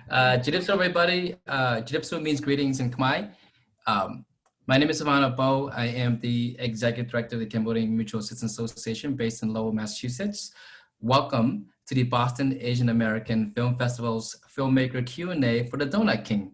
Jidipso, everybody. Jidipso means greetings in Khmer. Um, my name is Sovanna Pouv. I am the Executive Director of the Cambodian Mutual Assistance Association based in Lowell, Massachusetts. Welcome to the Boston Asian American Film Festival's Filmmaker Q&A for the Donut King.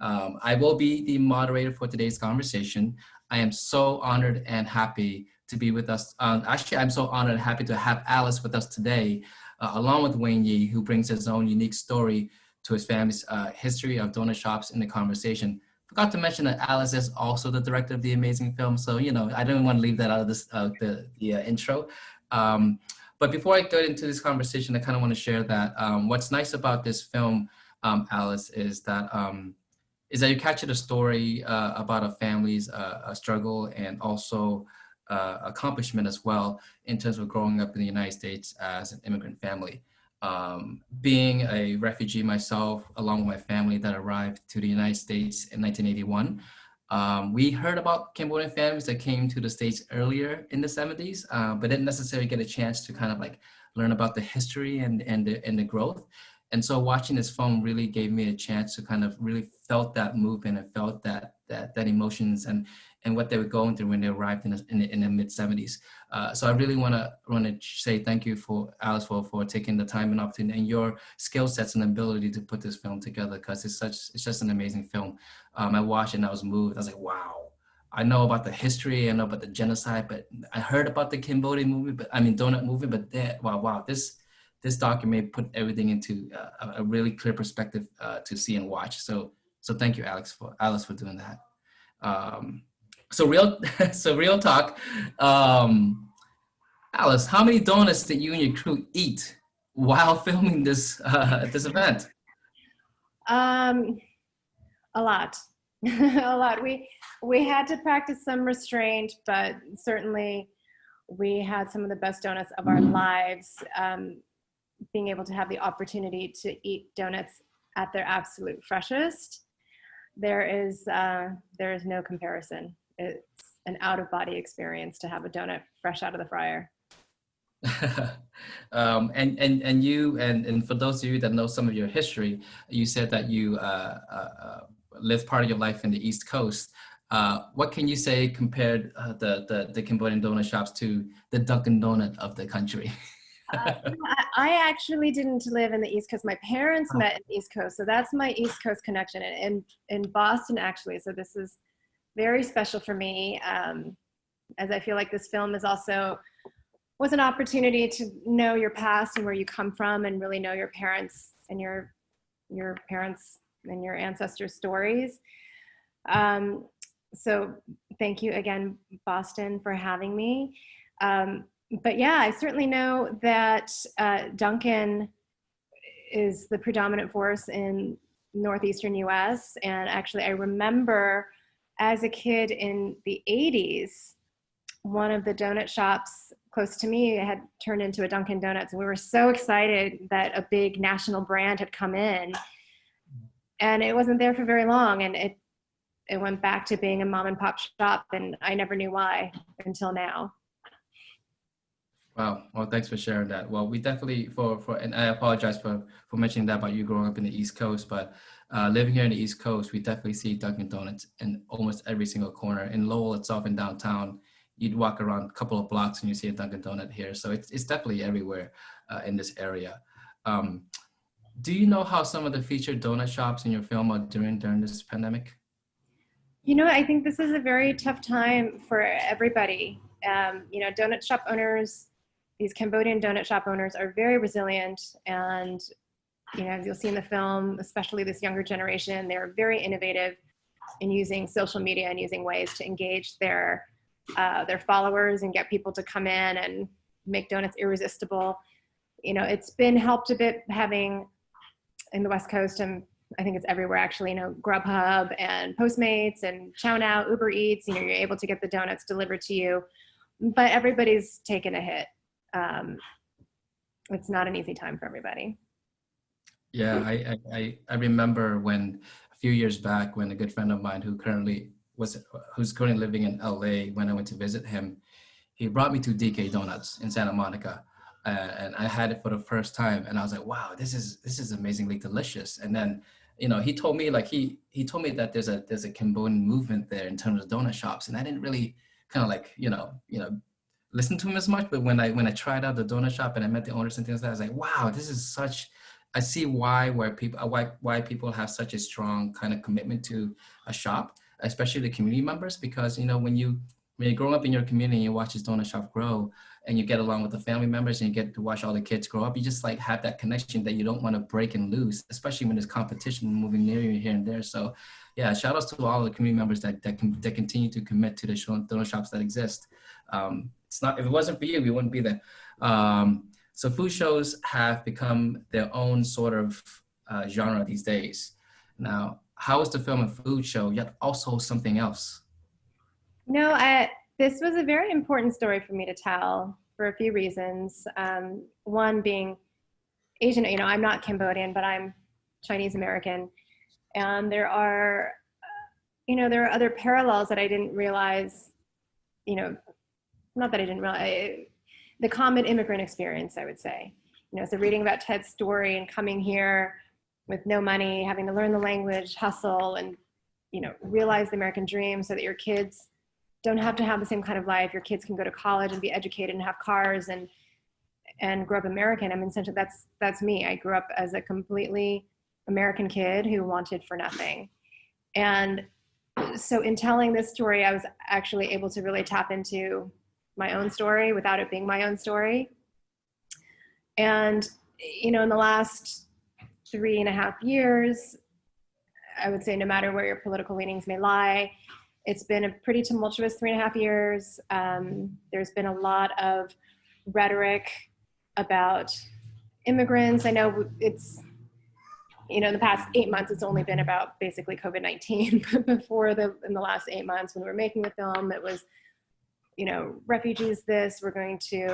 I will be the moderator for today's conversation. I am so honored and happy to be with us. Actually, I'm so honored and happy to have Alice with us today, along with Wayne Yeh, who brings his own unique story to his family's history of donut shops in the conversation. Forgot to mention that Alice is also the director of the amazing film. So, you know, I didn't want to leave that out of this, the intro. But before I get into this conversation, I kind of want to share that what's nice about this film, Alice, is that you captured a story about a family's struggle and also accomplishment as well in terms of growing up in the United States as an immigrant family. Being a refugee myself, along with my family that arrived to the United States in 1981, we heard about Cambodian families that came to the States earlier in the 70s, but didn't necessarily get a chance to kind of like learn about the history and the growth. And so watching this film really gave me a chance to kind of really felt that movement and felt that emotions and what they were going through when they arrived in the mid 70s. So I really want to say thank you for Alice for taking the time and opportunity and your skill sets and ability to put this film together, because it's just an amazing film. I watched it and I was moved. I was like, wow. I know about the history, I know about the genocide, but I heard about the Cambodian donut movie, but wow, this document put everything into a really clear perspective to see and watch. So thank you, Alice, for doing that. So real talk. Alice, how many donuts did you and your crew eat while filming this event? A lot, a lot. We had to practice some restraint, but certainly we had some of the best donuts of our lives. Being able to have the opportunity to eat donuts at their absolute freshest, there is no comparison. It's an out-of-body experience to have a donut fresh out of the fryer. And you and for those of you that know some of your history, you said that you lived part of your life in the East Coast. What can you say compared the Cambodian donut shops to the Dunkin' Donut of the country? I actually didn't live in the East Coast. My parents met in the East Coast, so that's my East Coast connection, and in Boston actually. So this is very special for me, as I feel like this film was an opportunity to know your past and where you come from, and really know your parents and your parents and your ancestors' stories. So thank you again, Boston, for having me. But yeah, I certainly know that Dunkin' is the predominant force in northeastern US. And actually, I remember as a kid in the 80s, one of the donut shops close to me had turned into a Dunkin' Donuts. And we were so excited that a big national brand had come in. And it wasn't there for very long. And it went back to being a mom and pop shop. And I never knew why until now. Wow. Well, thanks for sharing that. Well, we definitely and I apologize for mentioning that about you growing up in the East Coast, but living here in the East Coast, we definitely see Dunkin' Donuts in almost every single corner. In Lowell itself, in downtown, you'd walk around a couple of blocks and you see a Dunkin' Donut here. So it's definitely everywhere in this area. Do you know how some of the featured donut shops in your film are doing during this pandemic? You know, I think this is a very tough time for everybody. Donut shop owners, these Cambodian donut shop owners are very resilient, and as you'll see in the film, especially this younger generation, they're very innovative in using social media and using ways to engage their followers and get people to come in and make donuts irresistible. It's been helped a bit having in the West Coast, and I think it's everywhere actually, Grubhub and Postmates and Chow Now, Uber Eats, you're able to get the donuts delivered to you, but everybody's taken a hit. It's not an easy time for everybody. Yeah, I remember when a few years back when a good friend of mine who's currently living in LA, when I went to visit him, he brought me to DK Donuts in Santa Monica. and I had it for the first time, and I was like, wow, this is amazingly delicious. And then, he told me like he told me that there's a Cambodian movement there in terms of donut shops, and I didn't really kind of like listen to him as much. But when I tried out the donut shop and I met the owners and things like that, I was like, wow, this is such. I see why people have such a strong kind of commitment to a shop, especially the community members, because when you're growing up in your community and you watch this donut shop grow, and you get along with the family members and you get to watch all the kids grow up, you just like have that connection that you don't want to break and lose, especially when there's competition moving near you here and there. So yeah, shout outs to all the community members that continue to commit to the donut shops that exist. It's not, if it wasn't for you, we wouldn't be there. So food shows have become their own sort of genre these days. Now, how is the film a food show, yet also something else? No, this was a very important story for me to tell for a few reasons. One being Asian, I'm not Cambodian, but I'm Chinese American. And there are other parallels that I didn't realize, not that I didn't realize, the common immigrant experience, I would say. So reading about Ted's story and coming here with no money, having to learn the language, hustle, and, realize the American dream so that your kids don't have to have the same kind of life. Your kids can go to college and be educated and have cars and grow up American. I mean, essentially that's me. I grew up as a completely American kid who wanted for nothing. And so in telling this story, I was actually able to really tap into my own story without it being my own story. And, in the last 3.5 years, I would say no matter where your political leanings may lie, it's been a pretty tumultuous 3.5 years. There's been a lot of rhetoric about immigrants. I know it's, in the past 8 months, it's only been about basically COVID-19. But before in the last 8 months when we were making the film, it was, refugees this, we're going to,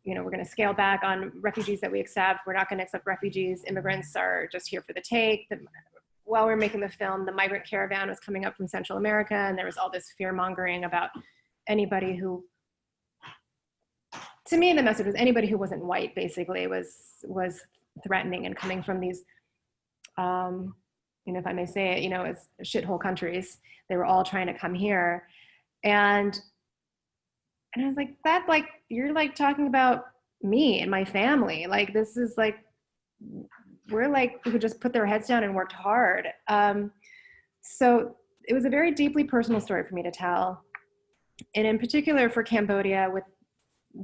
we're going to scale back on refugees that we accept. We're not going to accept refugees. Immigrants are just here for the take. While we were making the film, the migrant caravan was coming up from Central America, and there was all this fear mongering about anybody who, to me, the message was anybody who wasn't white, basically, was threatening and coming from these, if I may say it, as shithole countries. They were all trying to come here. And I was like, you're like talking about me and my family. Like, this is like, we're like, who just put their heads down and worked hard. So it was a very deeply personal story for me to tell. And in particular for Cambodia, with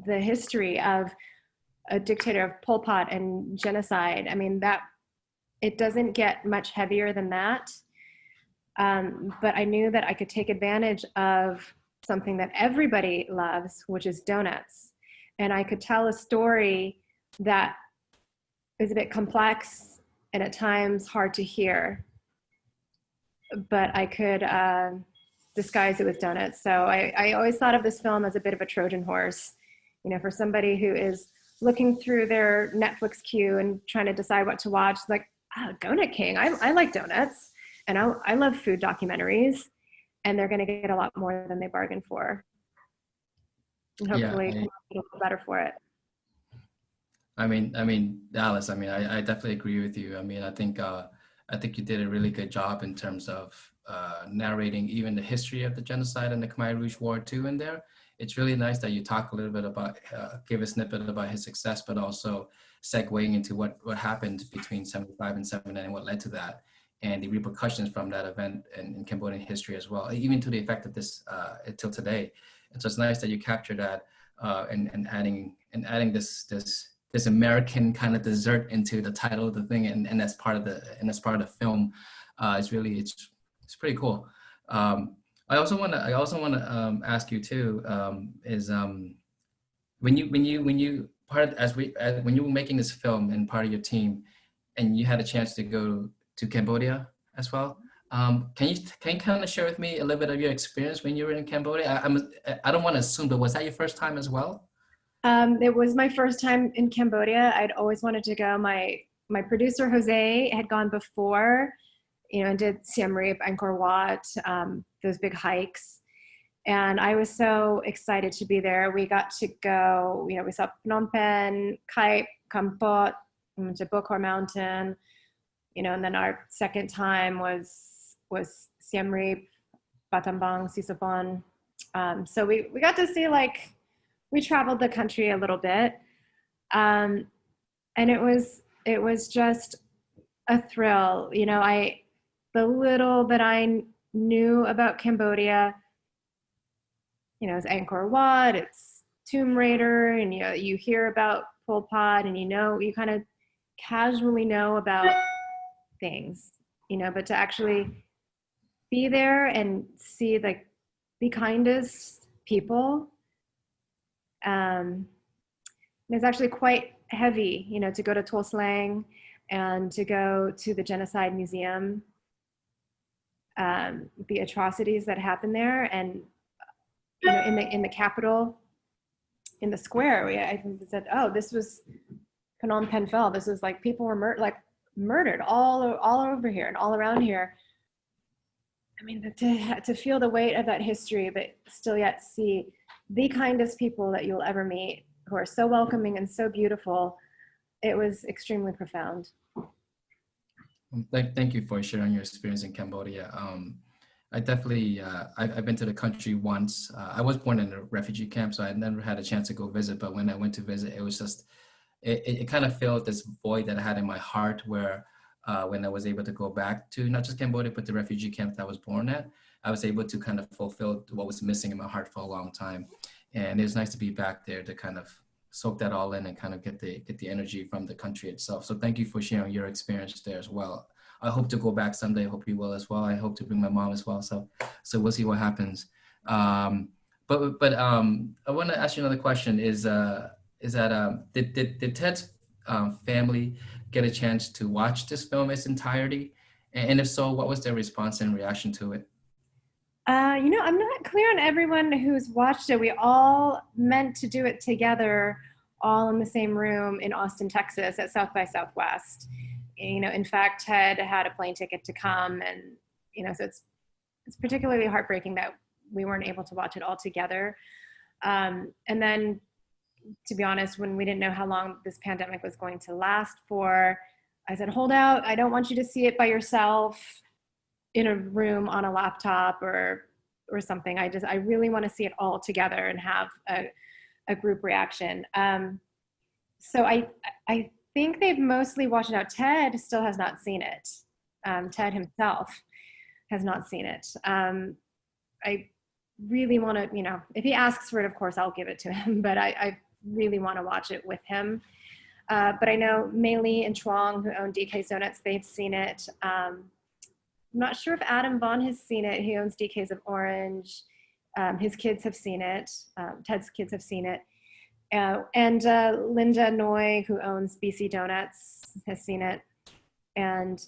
the history of a dictator of Pol Pot and genocide. I mean, that it doesn't get much heavier than that. But I knew that I could take advantage of something that everybody loves, which is donuts. And I could tell a story that is a bit complex and at times hard to hear, but I could disguise it with donuts. So I always thought of this film as a bit of a Trojan horse, for somebody who is looking through their Netflix queue and trying to decide what to watch. Like, oh, Donut King, I like donuts, and I love food documentaries, and they're going to get a lot more than they bargained for. And hopefully come up a little better for it. I mean, Alice, I definitely agree with you. I think you did a really good job in terms of narrating even the history of the genocide and the Khmer Rouge War too in there. It's really nice that you talk a little bit about, give a snippet about his success, but also segueing into what happened between 75 and 79 and what led to that, and the repercussions from that event in Cambodian history as well, even to the effect of this till today. And so it's nice that you capture that and adding this American kind of dessert into the title of the thing, and as part of the film. It's pretty cool. I also want to ask you too, when you were making this film and part of your team, and you had a chance to go to Cambodia as well. Can you kind of share with me a little bit of your experience when you were in Cambodia? I don't want to assume, but was that your first time as well? It was my first time in Cambodia. I'd always wanted to go. My producer Jose had gone before, and did Siem Reap, Angkor Wat, those big hikes. And I was so excited to be there. We got to go, we saw Phnom Penh, Kaip, Kampot, went to Bokor Mountain, and then our second time was Siem Reap, Battambang, Sisophon. So we got to see, we traveled the country a little bit. And it was just a thrill. The little that I knew about Cambodia, it's Angkor Wat, it's Tomb Raider, and you hear about Pol Pot, and you kind of casually know about things, but to actually be there and see the kindest people, it's actually quite heavy, to go to Tuol Sleng and to go to the Genocide Museum, the atrocities that happened there, and in the capital, in the square, I think said, oh, this was Phnom Penh fell. This is people were murdered all over here and all around here. I mean, to feel the weight of that history, but still yet see the kindest people that you'll ever meet, who are so welcoming and so beautiful, it was extremely profound. Thank you for sharing your experience in Cambodia. I definitely, I've been to the country once. I was born in a refugee camp, so I never had a chance to go visit. But when I went to visit, it was just, it kind of filled this void that I had in my heart where when I was able to go back to not just Cambodia, but the refugee camp that I was born at, I was able to kind of fulfill what was missing in my heart for a long time. And it was nice to be back there to kind of soak that all in and kind of get the energy from the country itself. So thank you for sharing your experience there as well. I hope to go back someday. I hope you will as well. I hope to bring my mom as well. So we'll see what happens. But I want to ask you another question. Did Ted's family get a chance to watch this film in its entirety? And if so, what was their response and reaction to it? I'm not clear on everyone who's watched it. We all meant to do it together, all in the same room in Austin, Texas at South by Southwest. In fact, Ted had a plane ticket to come, and, so it's particularly heartbreaking that we weren't able to watch it all together. And then, to be honest, when we didn't know how long this pandemic was going to last for, I said, hold out. I don't want you to see it by yourself in a room on a laptop or something. I really want to see it all together and have a group reaction. So I think they've mostly watched it out. Ted still has not seen it. Ted himself has not seen it. I really want to, if he asks for it, of course, I'll give it to him, but I really want to watch it with him. But I know Mei Lee and Chuang, who own DK's Donuts, they've seen it. I'm not sure if Adam Vaughn has seen it. He owns DK's of Orange. His kids have seen it. Ted's kids have seen it. And Linda Noy, who owns BC Donuts, has seen it. And,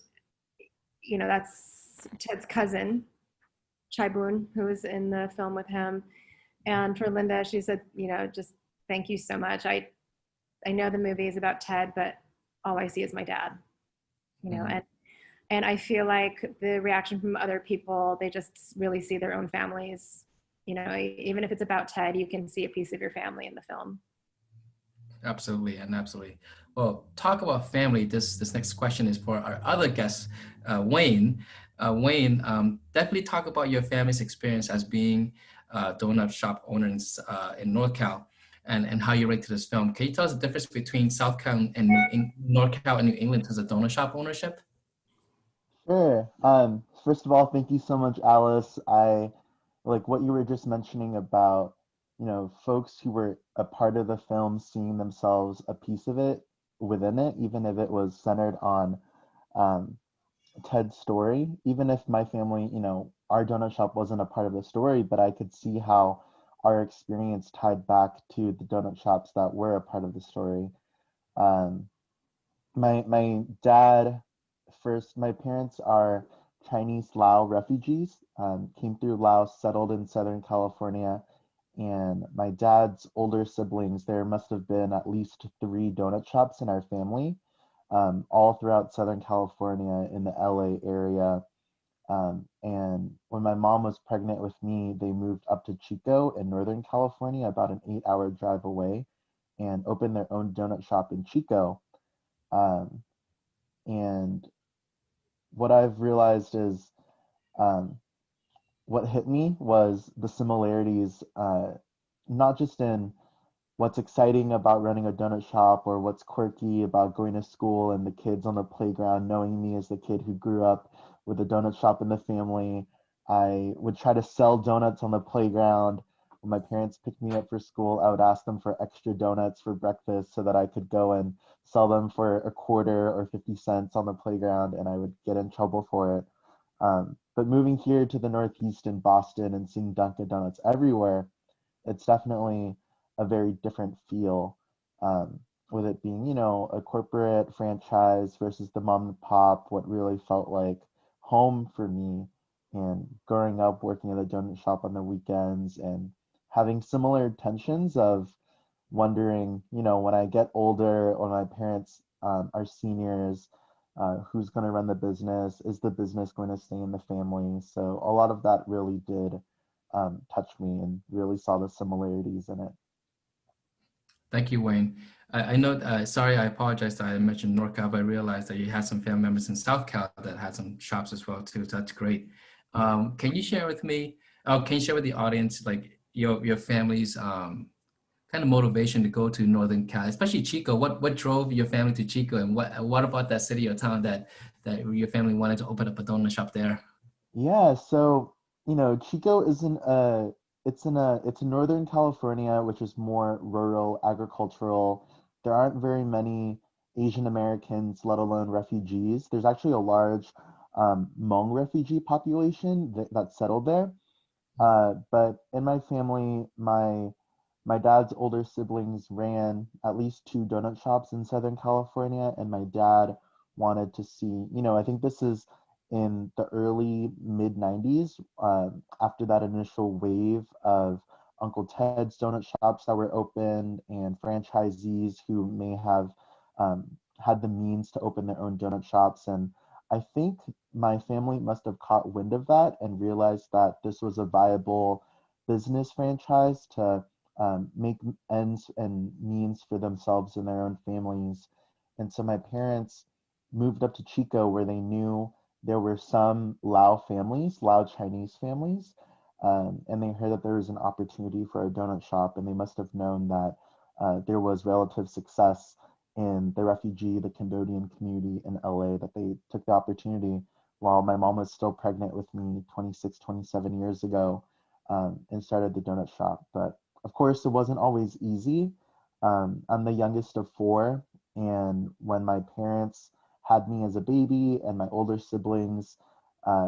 that's Ted's cousin, Chai Boon, who was in the film with him. And for Linda, she said, just thank you so much. I know the movie is about Ted, but all I see is my dad, and I feel like the reaction from other people, they just really see their own families. Even if it's about Ted, you can see a piece of your family in the film. Absolutely, and absolutely. Well, talk about family. This next question is for our other guest, Wayne. Wayne, definitely talk about your family's experience as being donut shop owners in NorCal, and how you relate to this film. Can you tell us the difference between South Cal and NorCal and New England in terms of donut shop ownership? Sure. First of all, thank you so much, Alice. I like what you were just mentioning about, folks who were a part of the film seeing themselves a piece of it within it, even if it was centered on Ted's story. Even if my family, our donut shop wasn't a part of the story, but I could see how our experience tied back to the donut shops that were a part of the story. My dad, first, my parents are Chinese Lao refugees, came through Laos, settled in Southern California, and my dad's older siblings, there must have been at least 3 donut shops in our family, all throughout Southern California in the LA area. And when my mom was pregnant with me, they moved up to Chico in Northern California, about an 8-hour drive away, and opened their own donut shop in Chico. Um, and what I've realized is um, what hit me was the similarities, not just in what's exciting about running a donut shop or what's quirky about going to school and the kids on the playground knowing me as the kid who grew up with a donut shop in the family. I would try to sell donuts on the playground. When my parents picked me up for school, I would ask them for extra donuts for breakfast so that I could go and sell them for a quarter or 50 cents on the playground, and I would get in trouble for it. But moving here to the Northeast in Boston and seeing Dunkin' Donuts everywhere, it's definitely a very different feel, with it being, a corporate franchise versus the mom and pop, what really felt like home for me. And growing up working at a donut shop on the weekends and having similar tensions of wondering, when I get older or my parents are seniors, who's going to run the business? Is the business going to stay in the family? So a lot of that really did touch me and really saw the similarities in it. Thank you, Wayne. I know, sorry, I apologize that I mentioned NorCal, but I realized that you had some family members in South Cal that had some shops as well too, so that's great. Can you share with me, can you share with the audience, like your family's kind of motivation to go to Northern Cal, especially Chico? What drove your family to Chico, and what about that city or town that your family wanted to open up a donut shop there? Yeah, so Chico isn't a it's in Northern California, which is more rural, agricultural. There aren't very many Asian Americans, let alone refugees. There's actually a large Hmong refugee population that settled there. But in my family, my dad's older siblings ran at least two donut shops in Southern California, and my dad wanted to see, I think this is in the early mid 90s, after that initial wave of Uncle Ted's donut shops that were opened and franchisees who may have um, had the means to open their own donut shops. And I think my family must have caught wind of that and realized that this was a viable business franchise to make ends and means for themselves and their own families. And so my parents moved up to Chico, where they knew there were some Lao families, Lao Chinese families, and they heard that there was an opportunity for a donut shop, and they must have known that there was relative success in the refugee, the Cambodian community in LA, that they took the opportunity while my mom was still pregnant with me 26, 27 years ago, and started the donut shop. But of course, it wasn't always easy. I'm the youngest of four, and when my parents had me as a baby and my older siblings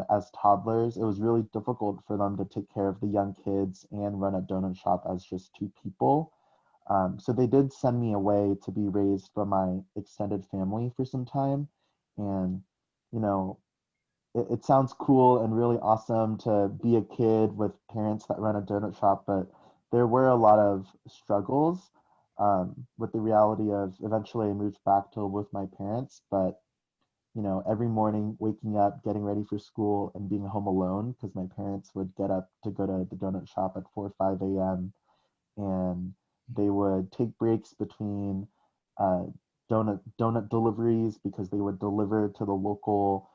as toddlers, it was really difficult for them to take care of the young kids and run a donut shop as just two people. So they did send me away to be raised by my extended family for some time. And, you know, it sounds cool and really awesome to be a kid with parents that run a donut shop, but there were a lot of struggles with the reality of eventually I moved back to live with my parents. But every morning waking up, getting ready for school, and being home alone because my parents would get up to go to the donut shop at 4 or 5 a.m. and they would take breaks between uh, donut deliveries because they would deliver to the local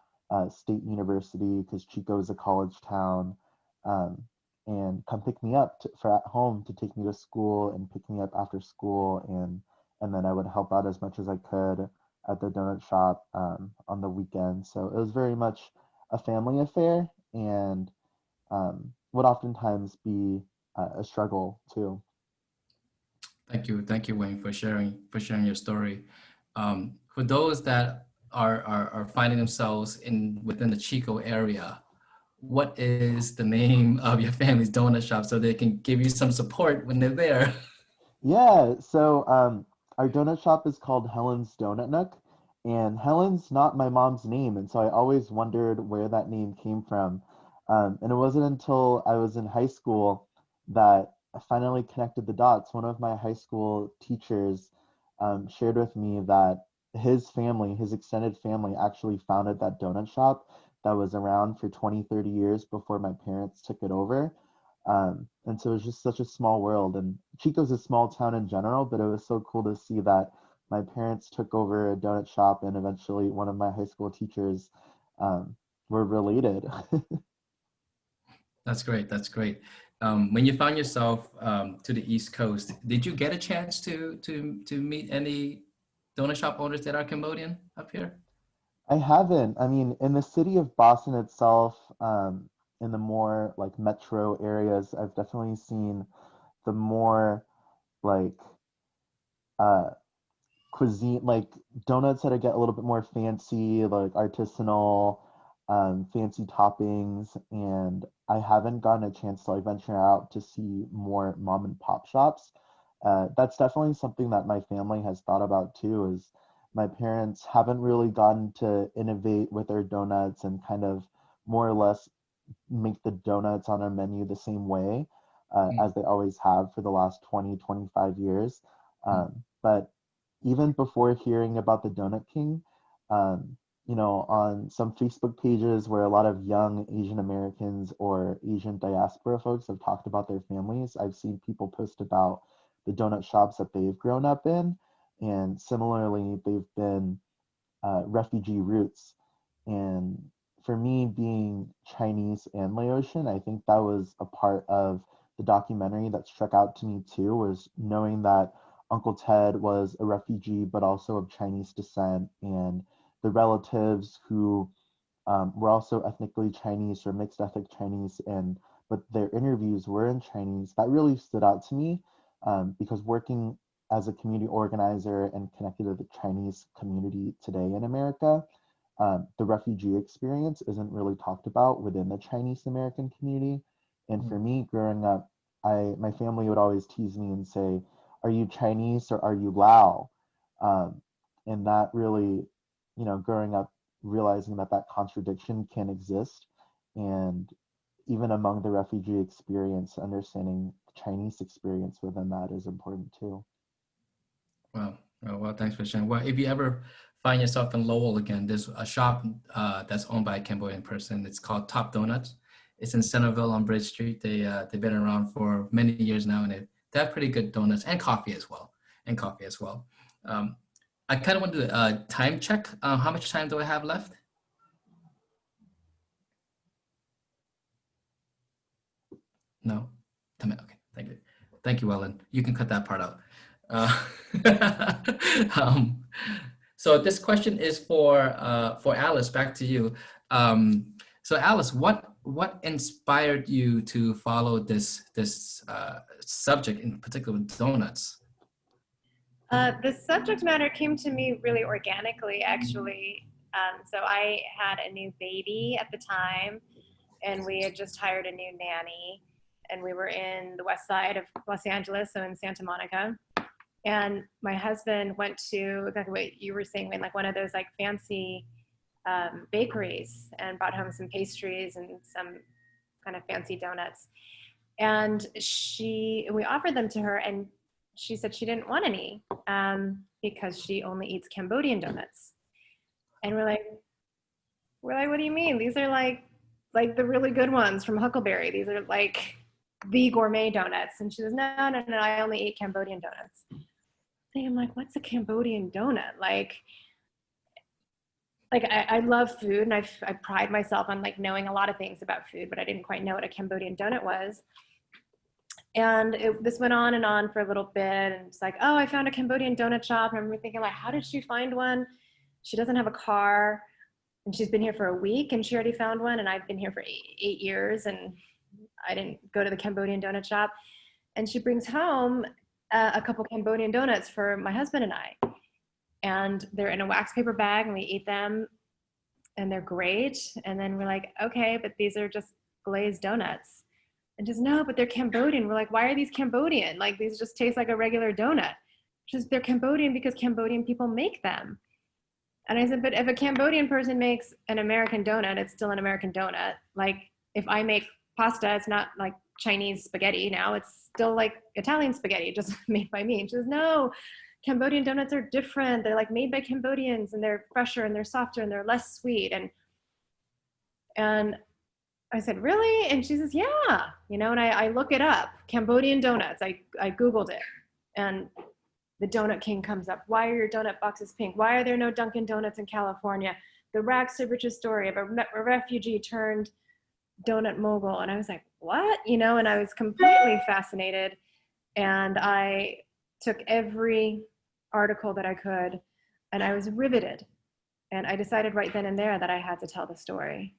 state university because Chico is a college town, um, and come pick me up for at home to take me to school and pick me up after school, and then I would help out as much as I could at the donut shop on the weekend. So it was very much a family affair and would oftentimes be a struggle too. Thank you, Wayne, for sharing your story. For those that are finding themselves within the Chico area, what is the name of your family's donut shop so they can give you some support when they're there? Yeah, so our donut shop is called Helen's Donut Nook, and Helen's not my mom's name, and so I always wondered where that name came from. And it wasn't until I was in high school that I finally connected the dots. One of my high school teachers shared with me that his family, his extended family, actually founded that donut shop that was around for 20, 30 years before my parents took it over. And so it was just such a small world. And Chico's a small town in general, but it was so cool to see that my parents took over a donut shop, and eventually one of my high school teachers were related. That's great. That's great. When you found yourself to the East Coast, did you get a chance to meet any donut shop owners that are Cambodian up here? I haven't. I mean, in the city of Boston itself, in the more like metro areas, I've definitely seen the more like uh, cuisine, like donuts that get a little bit more fancy, like artisanal, fancy toppings. And I haven't gotten a chance to like venture out to see more mom and pop shops. That's definitely something that my family has thought about too, is my parents haven't really gotten to innovate with their donuts and kind of more or less make the donuts on our menu the same way as they always have for the last 20, 25 years. But even before hearing about the Donut King, you know, on some Facebook pages where a lot of young Asian Americans or Asian diaspora folks have talked about their families, I've seen people post about the donut shops that they've grown up in. And similarly, they've been refugee roots. And for me, being Chinese and Laotian, I think that was a part of the documentary that struck out to me too, was knowing that Uncle Ted was a refugee, but also of Chinese descent, and the relatives who were also ethnically Chinese or mixed ethnic Chinese, and but their interviews were in Chinese. That really stood out to me because working as a community organizer and connected to the Chinese community today in America, the refugee experience isn't really talked about within the Chinese American community. And for me, growing up, my family would always tease me and say, "Are you Chinese or are you Lao?" And that really, you know, growing up, realizing that that contradiction can exist, and even among the refugee experience, understanding the Chinese experience within that is important too. Wow. Well, thanks for sharing. Well, if you ever find yourself in Lowell again, there's a shop that's owned by a Cambodian person. It's called Top Donuts. It's in Centerville on Bridge Street. They've been around for many years now, and they have pretty good donuts and coffee as well. I kind of want to do a time check. How much time do I have left? No? Okay, thank you. Thank you, Ellen. You can cut that part out. So this question is for Alice. Back to you. So Alice, what inspired you to follow this subject, in particular with donuts? The subject matter came to me really organically, actually. So I had a new baby at the time, and we had just hired a new nanny, and we were in the west side of Los Angeles, so in Santa Monica. And my husband went to, exactly what you were saying, like one of those like fancy bakeries, and brought home some pastries and some kind of fancy donuts. And we offered them to her, and she said she didn't want any because she only eats Cambodian donuts. And we're like, what do you mean? These are like the really good ones from Huckleberry. These are like the gourmet donuts. And she says, no, I only eat Cambodian donuts. And I'm like, what's a Cambodian donut? Like I love food, and I pride myself on like knowing a lot of things about food, but I didn't quite know what a Cambodian donut was. And this went on and on for a little bit, and it's like, oh, I found a Cambodian donut shop. And I remember thinking, like, how did she find one? She doesn't have a car, and she's been here for a week, and she already found one. And I've been here for 8 years, and I didn't go to the Cambodian donut shop. And she brings home a couple Cambodian donuts for my husband and I. And they're in a wax paper bag, and we eat them, and they're great. And then we're like, okay, but these are just glazed donuts. And just, no, but they're Cambodian. We're like, why are these Cambodian? Like, these just taste like a regular donut. They're Cambodian because Cambodian people make them. And I said, but if a Cambodian person makes an American donut, it's still an American donut. Like, if I make pasta, it's not like Chinese spaghetti now. It's still like Italian spaghetti, just made by me. And she says, no, Cambodian donuts are different. They're like made by Cambodians, and they're fresher, and they're softer, and they're less sweet. And And I said, really? And she says, yeah, you know, and I look it up, Cambodian donuts. I Googled it, and the Donut King comes up. Why are your donut boxes pink? Why are there no Dunkin' Donuts in California? The rags to riches story of a refugee turned donut mogul. And I was like, what? You know, and I was completely fascinated. And I took every article that I could, and I was riveted. And I decided right then and there that I had to tell the story.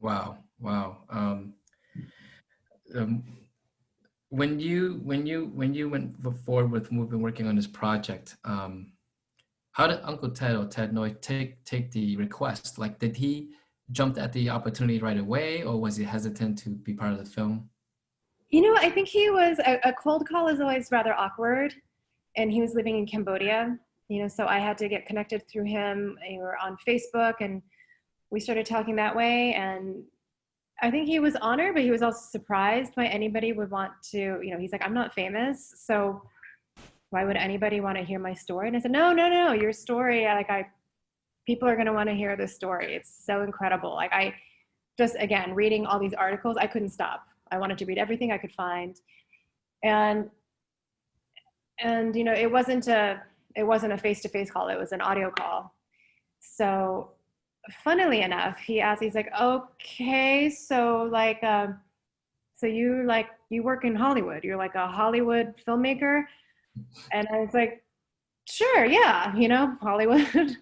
Wow, wow. When you went forward with working on this project, how did Uncle Ted or Ted Noy take the request? Like, did he jump at the opportunity right away, or was he hesitant to be part of the film? You know, I think he was, a cold call is always rather awkward, and he was living in Cambodia, you know, so I had to get connected through him. We were on Facebook, and we started talking that way, and I think he was honored, but he was also surprised why anybody would want to, you know, he's like, I'm not famous, so why would anybody want to hear my story? And I said, no, your story, people are going to want to hear this story. It's so incredible. Like, I just, again, reading all these articles, I couldn't stop. I wanted to read everything I could find. And you know, it wasn't a face-to-face call, it was an audio call. So funnily enough, he's like, okay, so like, so you work in Hollywood, you're like a Hollywood filmmaker? And I was like, sure, yeah, you know, Hollywood.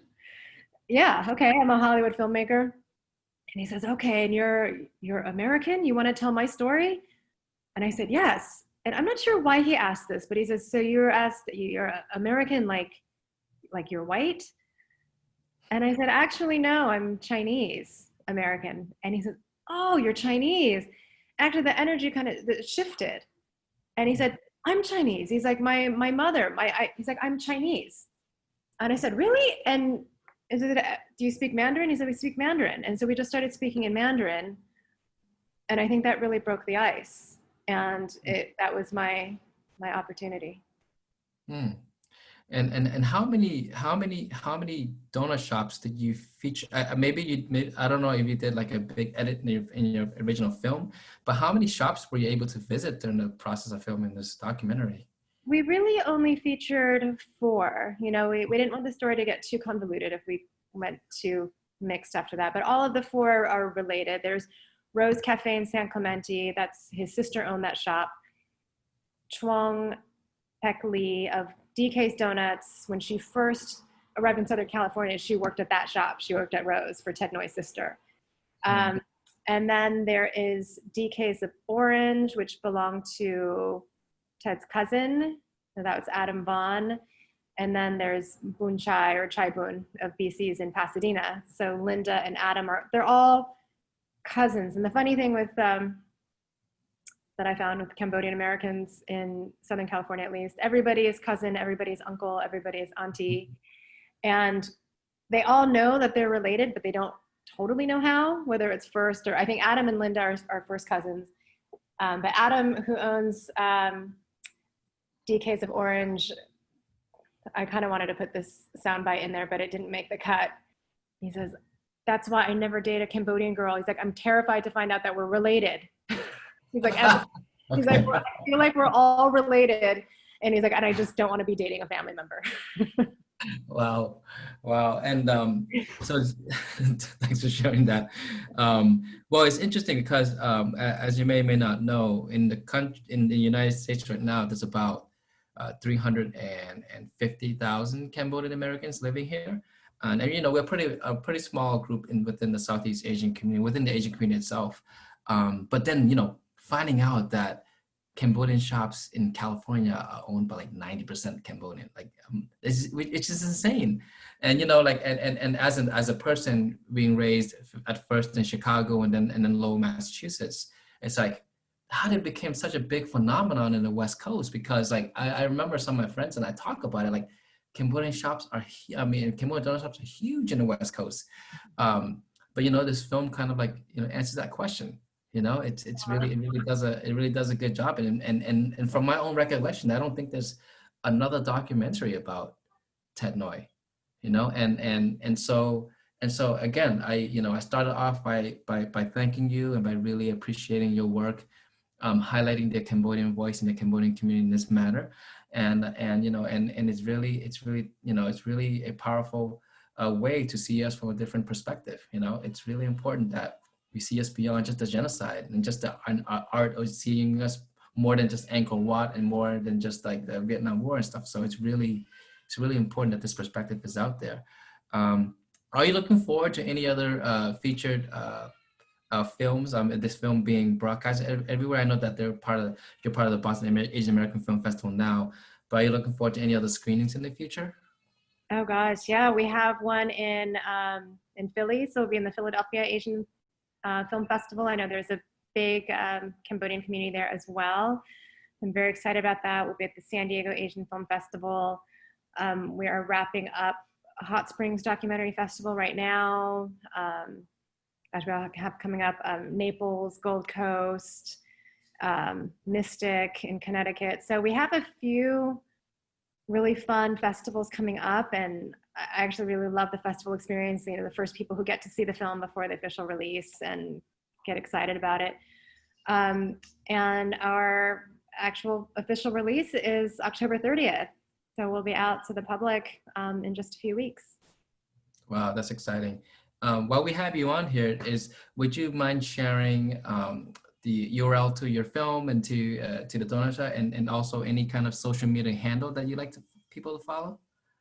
Yeah, okay, I'm a Hollywood filmmaker. And he says, okay, and you're American? You want to tell my story? And I said, yes. And I'm not sure why he asked this, but he says, so you're American, like you're white? And I said, actually, no, I'm Chinese American. And he said, oh, you're Chinese. Actually, the energy kind of shifted. And he said, I'm Chinese. He's like, my mother, he's like, I'm Chinese. And I said, really? And is it, do you speak Mandarin? He said, we speak Mandarin. And so we just started speaking in Mandarin. And I think that really broke the ice. And that was my opportunity. Hmm. And how many donut shops did you feature? Maybe I don't know if you did like a big edit in your original film, but how many shops were you able to visit during the process of filming this documentary? We really only featured 4. You know, we didn't want the story to get too convoluted if we went too mixed after that, but all of the 4 are related. There's Rose Cafe in San Clemente. That's his sister owned that shop. Chuang Pek Lee of DK's Donuts. When she first arrived in Southern California, she worked at that shop. She worked at Rose for Ted Noy's sister. And then there is DK's of Orange, belonged belonged to Ted's cousin. So that was Adam Vaughn. And then there's Boon Chai or Chai Boon of BC's in Pasadena. So Linda and Adam they're all cousins. And the funny thing with that I found with Cambodian Americans in Southern California, at least, everybody is cousin, everybody is uncle, everybody is auntie. And they all know that they're related, but they don't totally know how, whether it's first or, I think Adam and Linda are first cousins. But Adam, who owns DK's of Orange, I kind of wanted to put this soundbite in there, but it didn't make the cut. He says, that's why I never date a Cambodian girl. He's like, I'm terrified to find out that we're related. He's like, I feel like we're all related. And he's like, and I just don't want to be dating a family member. Wow. And so thanks for sharing that. Well, it's interesting because as you may or may not know, in the United States right now, there's about 350,000 Cambodian Americans living here. And you know, we're a pretty small group within the Southeast Asian community, within the Asian community itself. But then, you know, finding out that Cambodian shops in California are owned by like 90% Cambodian, like it's just insane. And you know, like and as a person being raised at first in Chicago and then Lowell, Massachusetts, it's like how did it become such a big phenomenon in the West Coast? Because like I remember some of my friends and I talk about it, like Cambodian shops Cambodian donut shops are huge in the West Coast. But you know, this film kind of like, you know, answers that question. You know, it really does a good job. And from my own recollection, I don't think there's another documentary about Ted Noy, you know, and so And so again, I started off by thanking you and by really appreciating your work, highlighting the Cambodian voice and the Cambodian community in this matter, and it's really a powerful way to see us from a different perspective. It's really important that we see us beyond just the genocide and just the art of seeing us more than just Angkor Wat and more than just like the Vietnam War and stuff. So it's really important that this perspective is out there. Are you looking forward to any other featured films? This film being broadcast everywhere. I know that you're part of the Boston Asian American Film Festival now, but are you looking forward to any other screenings in the future? Oh gosh, yeah, we have one in Philly, so we'll be in the Philadelphia Asian Film Festival. I know there's a big Cambodian community there as well. I'm very excited about that. We'll be at the San Diego Asian Film Festival. We are wrapping up Hot Springs Documentary Festival right now. As we have coming up, Naples, Gold Coast, Mystic in Connecticut. So we have a few really fun festivals coming up, and I actually really love the festival experience. The first people who get to see the film before the official release and get excited about it. And our actual official release is October 30th. So we'll be out to the public in just a few weeks. Wow, that's exciting. While we have you on here, would you mind sharing the URL to your film and to the donor site, and also any kind of social media handle that you like people to follow?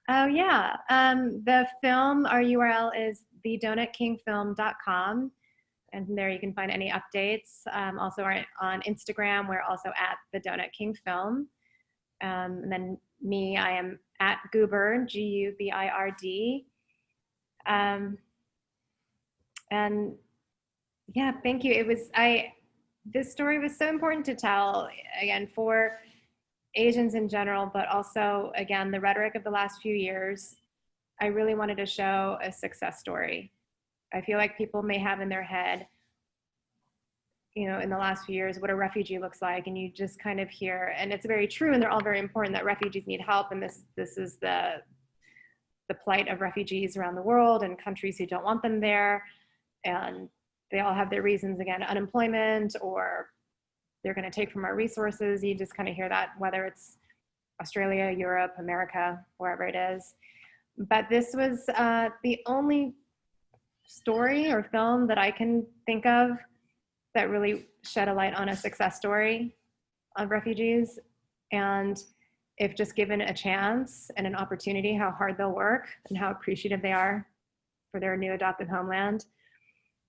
Oh yeah, the film, our URL is thedonutkingfilm.com. And from there you can find any updates. Also on Instagram, we're also at The Donut King Film. And then me, I am at Gubird, G-U-B-I-R-D. And yeah, thank you. This story was so important to tell, again, for Asians in general, but also, again, the rhetoric of the last few years. I really wanted to show a success story. I feel like people may have in their head, in the last few years, what a refugee looks like, and you just kind of hear, and it's very true, and they're all very important, that refugees need help, and this is the plight of refugees around the world and countries who don't want them there, and they all have their reasons, again, unemployment, or they're going to take from our resources. You just kind of hear that, whether it's Australia, Europe, America, wherever it is. But this was the only story or film that I can think of that really shed a light on a success story of refugees. And if just given a chance and an opportunity, how hard they'll work and how appreciative they are for their new adopted homeland.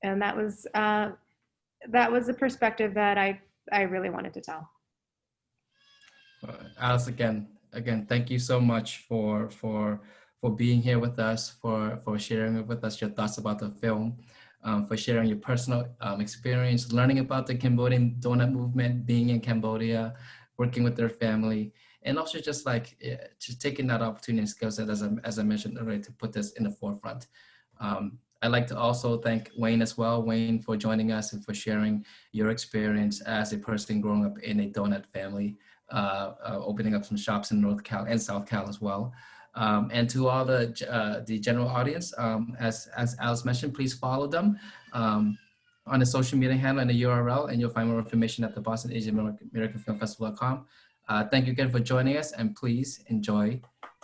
And that was a perspective that I really wanted to tell. Alice, again, thank you so much for being here with us, for sharing with us your thoughts about the film, for sharing your personal experience, learning about the Cambodian donut movement, being in Cambodia, working with their family, and also just taking that opportunity and skill set, as I mentioned earlier, to put this in the forefront. I'd like to also thank Wayne as well, Wayne, for joining us and for sharing your experience as a person growing up in a donut family, opening up some shops in North Cal and South Cal as well. And to all the general audience, as Alice mentioned, please follow them on the social media handle and the URL, and you'll find more information at the Boston Asian American Film Festival.com. Thank you again for joining us, and please enjoy